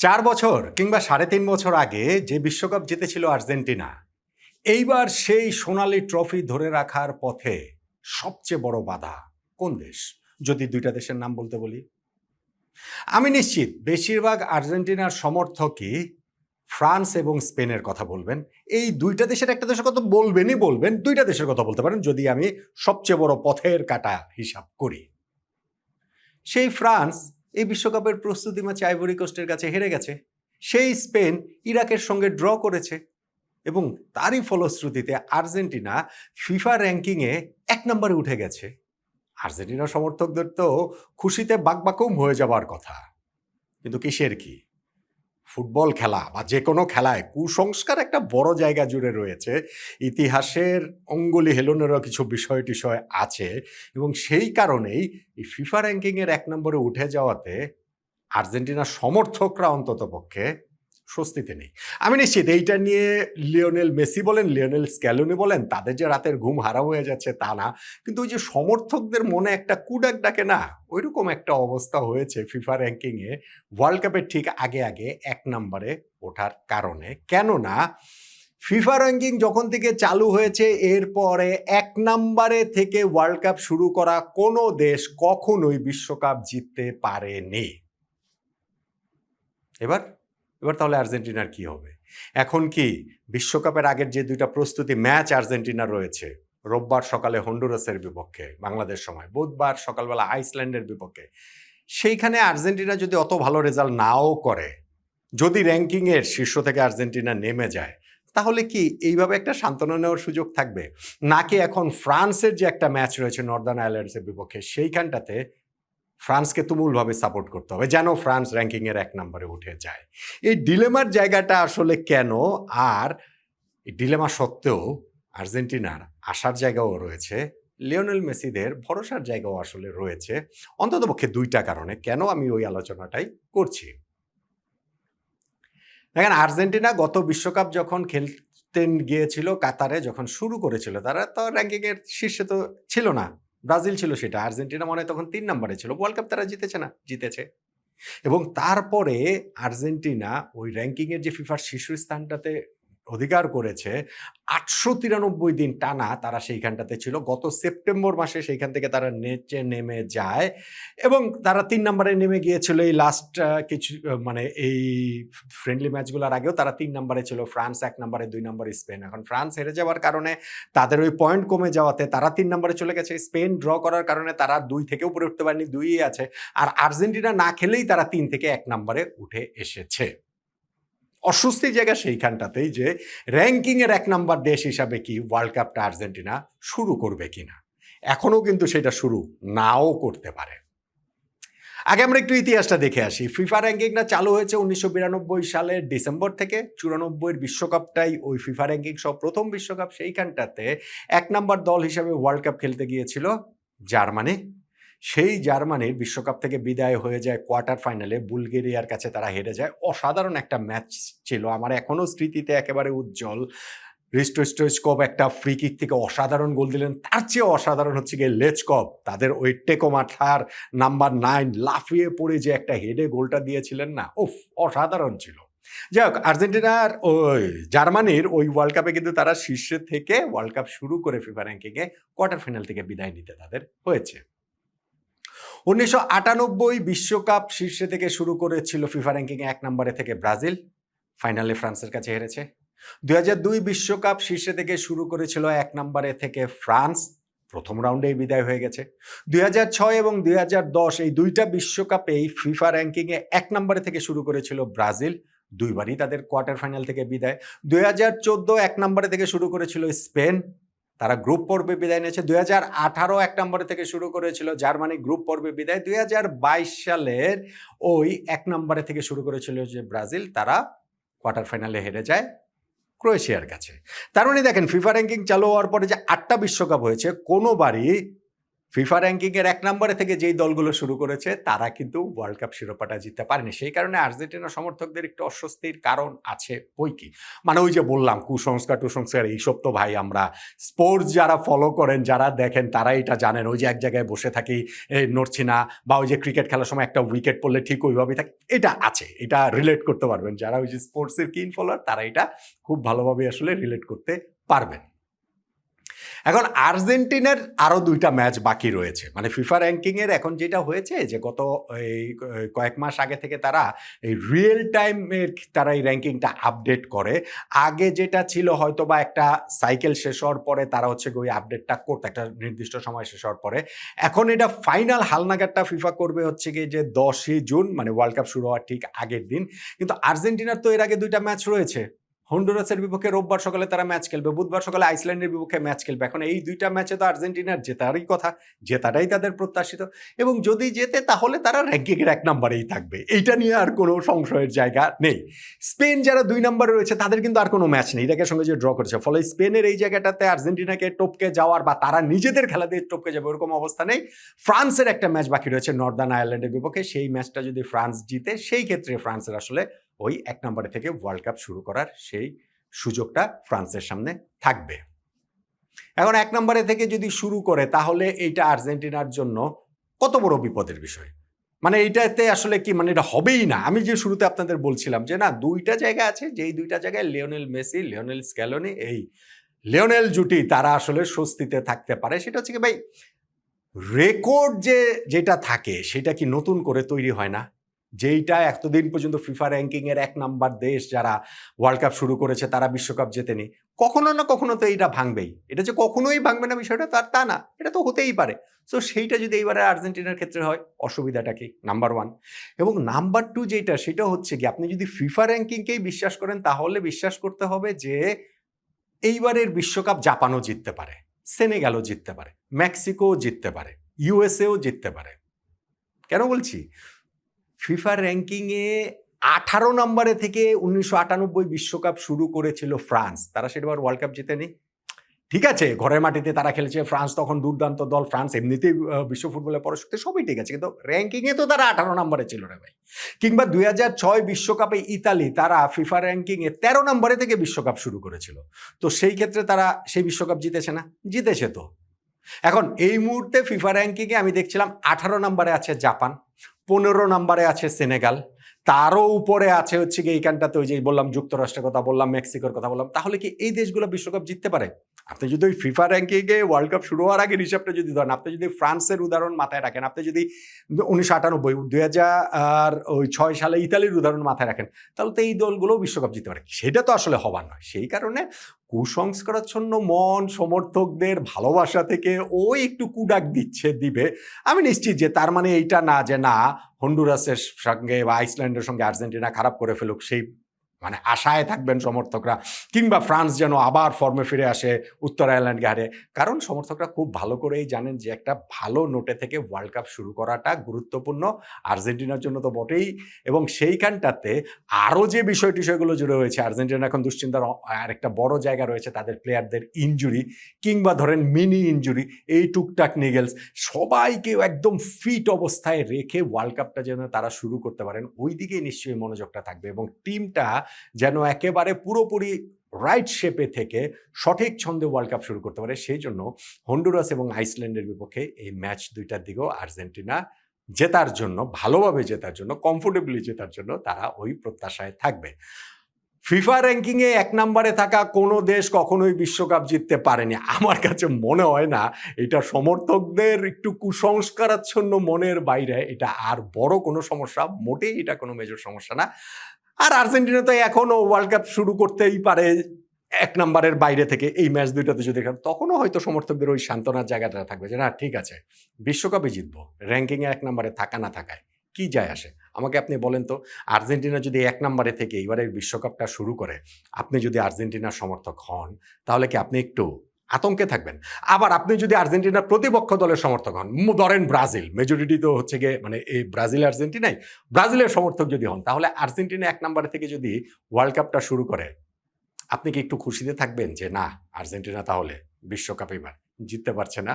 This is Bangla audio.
৪ বছর কিংবা ৩.৫ বছর আগে যে বিশ্বকাপ জিতেছিল আর্জেন্টিনা, এইবার সেই সোনালি ট্রফি ধরে রাখার পথে সবচেয়ে বড় বাধা কোন দেশ? যদি ২ টা দেশের নাম বলতে বলি। আমি নিশ্চিত বেশিরভাগ আর্জেন্টিনার সমর্থকই ফ্রান্স এবং স্পেনের কথা বলবেন। এই ২ টা দেশের একটা দেশের কথা বলবেন, ২ টা দেশের কথা বলতে পারেন যদি আমি সবচেয়ে বড় পথের কাঁটা হিসাব করি। সেই ফ্রান্স এই বিশ্বকাপের প্রস্তুতি ম্যাচে আইভরি কোস্টের কাছে হেরে গেছে। সেই স্পেন ইরাকের সঙ্গে ড্র করেছে এবং তারই ফলশ্রুতিতে আর্জেন্টিনা ফিফা র্যাঙ্কিংয়ে ১ নম্বরে উঠে গেছে। আর্জেন্টিনা সমর্থকদের তো খুশিতে বাকবাকুম হয়ে যাবার কথা। কিন্তু কিসের কি? ফুটবল খেলা বা যে কোনো খেলায় কুসংস্কার একটা বড় জায়গা জুড়ে রয়েছে। ইতিহাসের অঙ্গুলি হেলনেরও কিছু বিষয় আছে এবং সেই কারণেই এই ফিফা র্যাঙ্কিংয়ের ১ নম্বরে উঠে যাওয়াতে আর্জেন্টিনার সমর্থকরা অন্ততপক্ষে স্বস্তিতে নেই। আমি নিশ্চিত এইটা নিয়ে লিওনেল মেসি বলেন, লিওনেল স্ক্যালোনি বলেন, তাদের যে রাতের ঘুম হারাম হয়ে যাচ্ছে তা না। কিন্তু ওই যে সমর্থকদের মনে একটা কুডাক ডাকে না, ঐরকম একটা অবস্থা হয়েছে ফিফা র্যাঙ্কিংয়ে ওয়ার্ল্ড কাপের ঠিক আগে ১ নম্বরে ওঠার কারণে। কেননা ফিফা র্যাঙ্কিং যখন থেকে চালু হয়েছে এরপরে ১ নম্বরে থেকে ওয়ার্ল্ড কাপ শুরু করা কোনো দেশ কখনোই বিশ্বকাপ জিততে পারেনি। এবার তাহলে আর্জেন্টিনার কি হবে? এখন কি বিশ্বকাপের আগের যে ২টা প্রস্তুতি ম্যাচ আর্জেন্টিনার রয়েছে, রোববার সকালে হন্ডুরাসের বিপক্ষে বাংলাদেশ সময়, বুধবার সকালবেলা আইসল্যান্ডের বিপক্ষে, সেইখানে আর্জেন্টিনা যদি অত ভালো রেজাল্ট নাও করে, যদি র্যাঙ্কিংয়ের শীর্ষ থেকে আর্জেন্টিনা নেমে যায়, তাহলে কি এইভাবে একটা সান্ত্বনা নেওয়ার সুযোগ থাকবে? নাকি এখন ফ্রান্সের যে একটা ম্যাচ রয়েছে নর্দার্ন আয়ারল্যান্ডসের বিপক্ষে, সেইখানটাতে ফ্রান্সকে তুমুলভাবে সাপোর্ট করতে হবে যেন ফ্রান্স র্যাঙ্কিংয়ের ১ নম্বরে উঠে যায়। এই ডিলেমার জায়গাটা আসলে কেন? আর এই ডিলেমা সত্ত্বেও আর্জেন্টিনার আশার জায়গাও রয়েছে, লিওনেল মেসিদের ভরসার জায়গাও আসলে রয়েছে, অন্ততপক্ষে ২টা কারণে। কেন আমি ওই আলোচনাটাই করছি। দেখেন, আর্জেন্টিনা গত বিশ্বকাপ যখন খেলতে গিয়েছিল কাতারে, যখন শুরু করেছিল, তারা তো র্যাঙ্কিংয়ের শীর্ষে তো ছিল না। ব্রাজিল ছিল সেটা। আর্জেন্টিনা মনে হয় তখন ৩ নম্বরে ছিল। ওয়ার্ল্ড কাপ তারা জিতেছে না? জিতেছে। এবং তারপরে আর্জেন্টিনা ওই র্যাঙ্কিংয়ের যে ফিফার শীর্ষস্থানটাতে অধিকার করেছে, ৮৯৩ দিন টানা তারা সেইখানটাতে ছিল। গত সেপ্টেম্বর মাসে সেইখান থেকে তারা নিচে নেমে যায় এবং তারা ৩ নম্বরে নেমে গিয়েছিল এই লাস্ট কিছু মানে এই ফ্রেন্ডলি ম্যাচগুলোর আগেও তারা ৩ নম্বরে ছিল। ফ্রান্স ১ নম্বরে, ২ নম্বরে স্পেন। এখন ফ্রান্স হেরে যাওয়ার কারণে তাদের ওই পয়েন্ট কমে যাওয়াতে তারা ৩ নম্বরে চলে গেছে। স্পেন ড্র করার কারণে তারা ২ থেকে উপরে উঠতে পারেনি, ২ই আছে। আর আর্জেন্টিনা না খেলেই তারা ৩ থেকে ১ নম্বরে উঠে এসেছে। অস্বস্তির জায়গা সেইখানটাতেই যে র্যাঙ্কিংয়ের ১ নম্বর দেশ হিসাবে কি ওয়ার্ল্ড কাপটা আর্জেন্টিনা শুরু করবে কিনা। এখনও কিন্তু সেটা শুরু নাও করতে পারে। আগে আমরা একটু ইতিহাসটা দেখে আসি। ফিফা র্যাঙ্কিংটা চালু হয়েছে ১৯৯২ সালের ডিসেম্বর থেকে। ৯৪ বিশ্বকাপটাই ওই ফিফা র্যাঙ্কিং সহ প্রথম বিশ্বকাপ। সেইখানটাতে ১ নম্বর দল হিসাবে ওয়ার্ল্ড কাপ খেলতে গিয়েছিল জার্মানি। সেই জার্মানির বিশ্বকাপ থেকে বিদায় হয়ে যায় কোয়ার্টার ফাইনালে, বুলগেরিয়ার কাছে তারা হেরে যায়। অসাধারণ একটা ম্যাচ ছিল, আমার এখনো স্মৃতিতে একেবারে উজ্জ্বল। রিস্টো স্টোইচকভ একটা ফ্রি কিক থেকে অসাধারণ গোল দিলেন। তার চেয়েও অসাধারণ হচ্ছে গিয়ে লেচকভ, তাদের ওই টেকো মাথার নাম্বার 9 লাফিয়ে পড়ে যে একটা হেডে গোলটা দিয়েছিলেন না, উফ, অসাধারণ ছিল। যাই হোক, আর্জেন্টিনার ওই জার্মানির ওই ওয়ার্ল্ড কাপে কিন্তু তারা শীর্ষে থেকে ওয়ার্ল্ড কাপ শুরু করে ফিফা র্যাঙ্কিংয়ে কোয়ার্টার ফাইনাল থেকে বিদায় নিতে তাদের হয়েছে। ১৯৯৮ বিশ্বকাপ শীর্ষে থেকে শুরু করেছিল ফিফা র্যাঙ্কিংয়ে ১ নম্বরে থেকে ব্রাজিল, ফাইনালে ফ্রান্সের কাছে হেরেছে। ২০০২ বিশ্বকাপ শীর্ষে থেকে শুরু করেছিল ১ নম্বরে থেকে ফ্রান্স, প্রথম রাউন্ডেই বিদায় হয়ে গেছে। ২০০৬ এবং ২০১০ এই ২টা বিশ্বকাপেই ফিফা র্যাঙ্কিংয়ে ১ নম্বরে থেকে শুরু করেছিল ব্রাজিল, ২ বারই তাদের কোয়ার্টার ফাইনাল থেকে বিদায়। ২০১৪ ১ নম্বরে থেকে শুরু করেছিল স্পেন, তারা গ্রুপ পর্বে বিদায় নিয়েছে। ২০১৮ ১ নম্বরে থেকে শুরু করেছিল জার্মানি, গ্রুপ পর্বে বিদায়। ২০২২ সালের ওই ১ নম্বরে থেকে শুরু করেছিল যে ব্রাজিল, তারা কোয়ার্টার ফাইনালে হেরে যায় ক্রোয়েশিয়ার কাছে। তার মানে দেখেন, ফিফা র্যাঙ্কিং চালু হওয়ার পরে যে ৮টা বিশ্বকাপ হয়েছে, কোনোবারই ফিফা র্যাঙ্কিংয়ের ১ নম্বরে থেকে যেই দলগুলো শুরু করেছে তারা কিন্তু ওয়ার্ল্ড কাপ শিরোপাটা জিততে পারেনি। সেই কারণে আর্জেন্টিনা সমর্থকদের একটু অস্বস্তির কারণ আছে বৈকি। মানে ওই যে বললাম কুসংস্কার এইসব তো ভাই আমরা স্পোর্টস যারা ফলো করেন, যারা দেখেন তারা এটা জানেন। ওই যে এক জায়গায় বসে থাকি, নড়ছি না, বা ওই যে ক্রিকেট খেলার সময় একটা উইকেট পড়লে ঠিক ওইভাবেই থাকে। এটা আছে, এটা রিলেট করতে পারবেন। যারা ওই যে স্পোর্টসের কিন ফলোয়ার তারা এটা খুব ভালোভাবে আসলে রিলেট করতে পারবেন। এখন আর্জেন্টিনার আরো ২ টা ম্যাচ বাকি রয়েছে। মানে ফিফা র‍্যাঙ্কিং এর এখন যেটা হয়েছে যে গত এই কয়েক মাস আগে থেকে তারা এই রিয়েল টাইম এর তারা এই র‍্যাঙ্কিংটা আপডেট করে। আগে যেটা ছিল হয়তোবা একটা সাইকেল শেষ হওয়ার পরে তারা হচ্ছে ওই আপডেটটা করতো একটা নির্দিষ্ট সময় শেষ হওয়ার পরে। এখন এটা ফাইনাল হালনাগাদটা ফিফা করবে হচ্ছে গিয়ে যে ১০ই জুন, মানে ওয়ার্ল্ড কাপ শুরু হওয়ার ঠিক আগের দিন। কিন্তু আর্জেন্টিনার তো এর আগে ২ টা ম্যাচ রয়েছে। হন্ডুরাসের বিপক্ষে রোববার সকালে তারা ম্যাচ খেলবে, বুধবার সকালে আইসল্যান্ডের বিপক্ষে ম্যাচ খেলবে। এখন এই ২ টা ম্যাচে তো আর্জেন্টিনার জেতারই কথা, জেতাটাই তাদের প্রত্যাশিত, এবং যদি জেতে তাহলে তারা র‍্যাঙ্কিংয়ের ১ নম্বরেই থাকবে। এইটা নিয়ে আর কোনো সংশয়ের জায়গা নেই। স্পেন যারা ২ নম্বরে রয়েছে তাদের কিন্তু আর কোনো ম্যাচ নেই, ইরাকের সঙ্গে যে ড্র করেছে, ফলে স্পেনের এই জায়গাটাতে আর্জেন্টিনাকে টপকে যাওয়ার বা তারা নিজেদের খেলা দিয়ে টপকে যাবে ওরকম অবস্থা নেই। ফ্রান্সের একটা ম্যাচ বাকি রয়েছে নর্দার্ন আয়ারল্যান্ডের বিপক্ষে, সেই ম্যাচটা যদি ফ্রান্স জিতে সেই ক্ষেত্রে ফ্রান্সের আসলে ওই ১ নম্বরে থেকে ওয়ার্ল্ড কাপ শুরু করার সেই সুযোগটা ফ্রান্সের সামনে থাকবে। এখন ১ নম্বরে থেকে যদি শুরু করে তাহলে এইটা আর্জেন্টিনার জন্য কত বড় বিপদের বিষয়। মানে এইটাতে আসলে কি, মানে এটা হবেই না। আমি যে শুরুতে আপনাদের বলছিলাম যে না ২টা জায়গা আছে, যেই ২টা জায়গায় লিওনেল মেসি, লিওনেল স্ক্যালোনি, এই লিওনেল জুটি তারা আসলে স্বস্তিতে থাকতে পারে। সেটা হচ্ছে কি ভাই, রেকর্ড যেটা থাকে সেটা কি নতুন করে তৈরি হয় না? যেইটা এতদিন পর্যন্ত ফিফা র‍্যাঙ্কিং এর ১ নাম্বার দেশ যারা ওয়ার্ল্ড কাপ শুরু করেছে তারা বিশ্বকাপ জেতেনি। কখনো না কখনো তো এইটা ভাঙবেই। এটা যে কখনোই ভাঙবে না বিষয়টা তা না। এটা তো হতেই পারে। সো সেইটা যদি এইবারে আর্জেন্টিনার ক্ষেত্রে হয়, অসুবিধাটা কি? নাম্বার 1। এবং নাম্বার 2 যেটা সেটা হচ্ছে গিয়ে আপনি যদি ফিফা র‍্যাঙ্কিংকেই বিশ্বাস করেন তাহলে বিশ্বাস করতে হবে যে এইবারের বিশ্বকাপ জাপানও জিততে পারে, সেনেগালও জিততে পারে, মেক্সিকোও জিততে পারে, ইউএসএও জিততে পারে। কেন বলছি? ফিফা র‍্যাঙ্কিংয়ে ১৮ নম্বরে থেকে ১৯৯৮ বিশ্বকাপ শুরু করেছিল ফ্রান্স। তারা সেবার ওয়ার্ল্ড কাপ জেতেনি। ঠিক আছে, ঘরের মাটিতে তারা খেলেছে, ফ্রান্স তখন দুর্দান্ত দল, ফ্রান্স এমনিতেই বিশ্ব ফুটবলের পরাশক্তি, সবই ঠিক আছে। কিন্তু র‍্যাঙ্কিংয়ে তো তারা ১৮ নম্বরে ছিল রে ভাই। কিংবা ২০০৬ বিশ্বকাপে ইতালি তারা ফিফা র‍্যাঙ্কিংয়ে ১৩ নম্বরে থেকে বিশ্বকাপ শুরু করেছিল। তো সেই ক্ষেত্রে তারা সেই বিশ্বকাপ জিতেছে না? জিতেছে তো। এখন এই মুহূর্তে ফিফা র‍্যাঙ্কিংয়ে আমি দেখছিলাম ১৮ নম্বরে আছে জাপান, ১৫ নম্বরে আছে সেনেগাল, তারও উপরে আছে হচ্ছে গিয়ে এইখানটাতে ওই যে বললাম যুক্তরাষ্ট্রের কথা বললাম, মেক্সিকোর কথা বললাম। তাহলে কি এই দেশগুলো বিশ্বকাপ জিততে পারে? আপনি যদি ওই ফিফা র‍্যাঙ্কিংয়ে ওয়ার্ল্ড কাপ শুরু হওয়ার আগের হিসাবটা যদি ধরেন, আপনি যদি ফ্রান্সের উদাহরণ মাথায় রাখেন, আপনি যদি ১৯৯৮, ২০০৬ সালে ইতালির উদাহরণ মাথায় রাখেন, তাহলে তো এই দলগুলোও বিশ্বকাপ জিততে পারে। সেটা তো আসলে হবার নয়। সেই কারণে কুসংস্কারাচ্ছন্ন মন সমর্থকদের ভালোবাসা থেকে ও একটু কুডাক দিবে। আমি নিশ্চিত যে তার মানে এইটা না যে না হন্ডুরাসের সঙ্গে বা আইসল্যান্ডের সঙ্গে আর্জেন্টিনা খারাপ করে ফেলুক, সেই মানে আশায় থাকবেন সমর্থকরা, কিংবা ফ্রান্স যেন আবার ফর্মে ফিরে আসে উত্তর আয়ারল্যান্ডকে হারিয়ে। কারণ সমর্থকরা খুব ভালো করেই জানেন যে একটা ভালো নোটে থেকে ওয়ার্ল্ড কাপ শুরু করাটা গুরুত্বপূর্ণ আর্জেন্টিনার জন্য তো বটেই। এবং সেইখানটাতে আরও যে বিষয়গুলো জুড়ে রয়েছে, আর্জেন্টিনা এখন দুশ্চিন্তার আরেকটা বড় জায়গা রয়েছে তাদের প্লেয়ারদের ইনজুরি, কিংবা ধরেন মিনি ইনজুরি, এই টুকটাক নিগেলস, সবাইকে একদম ফিট অবস্থায় রেখে ওয়ার্ল্ড কাপটা যেন তারা শুরু করতে পারেন, ওই দিকে নিশ্চয়ই মনোযোগটা থাকবে এবং টিমটা যেন একেবারে পুরোপুরি রাইট শেপে থেকে সঠিক ছন্দে ওয়ার্ল্ড কাপ শুরু করতে পারে। সেই জন্য হন্ডুরাস এবং আইসল্যান্ডের বিপক্ষে এই ম্যাচ ২টার দিকেও আর্জেন্টিনা জেতার জন্য, ভালোভাবে জেতার জন্য, কমফোর্টেবলি জেতার জন্য তারা ওই প্রত্যাশায় থাকবে। ফিফা র‍্যাঙ্কিংয়ে ১ নম্বরে থাকা কোনো দেশ কখনোই বিশ্বকাপ জিততে পারেনি। আমার কাছে মনে হয় না এটা সমর্থকদের একটু কুসংস্কারাচ্ছন্ন মনের বাইরে এটা আর বড় কোনো সমস্যা, মোটেই এটা কোনো মেজর সমস্যা না। আর আর্জেন্টিনা তো এখনও ওয়ার্ল্ড কাপ শুরু করতেই পারে ১ নম্বরের বাইরে থেকে। এই ম্যাচ ২টাতে যদি খেলে তখনও হয়তো সমর্থকদের ওই সান্ত্বনার জায়গাটা থাকবে যে না ঠিক আছে, বিশ্বকাপে জিতবো, র‍্যাঙ্কিংয়ে ১ নম্বরে থাকা না থাকায় কি যায় আসে? আমাকে আপনি বলেন তো, আর্জেন্টিনা যদি ১ নম্বরে থেকে এবারের বিশ্বকাপটা শুরু করে, আপনি যদি আর্জেন্টিনার সমর্থক হন, তাহলে কি আপনি একটু আতঙ্কে থাকবেন? আবার আপনি যদি আর্জেন্টিনার প্রতিপক্ষ দলের সমর্থক হন, ধরেন ব্রাজিল, মেজরিটি তো হচ্ছে গিয়ে মানে এই ব্রাজিল আর্জেন্টিনাই, ব্রাজিলের সমর্থক যদি হন, তাহলে আর্জেন্টিনা ১ নম্বরে থেকে যদি ওয়ার্ল্ড কাপটা শুরু করে, আপনি কি একটু খুশিতে থাকবেন যে না আর্জেন্টিনা তাহলে বিশ্বকাপ এবার জিততে পারছে না?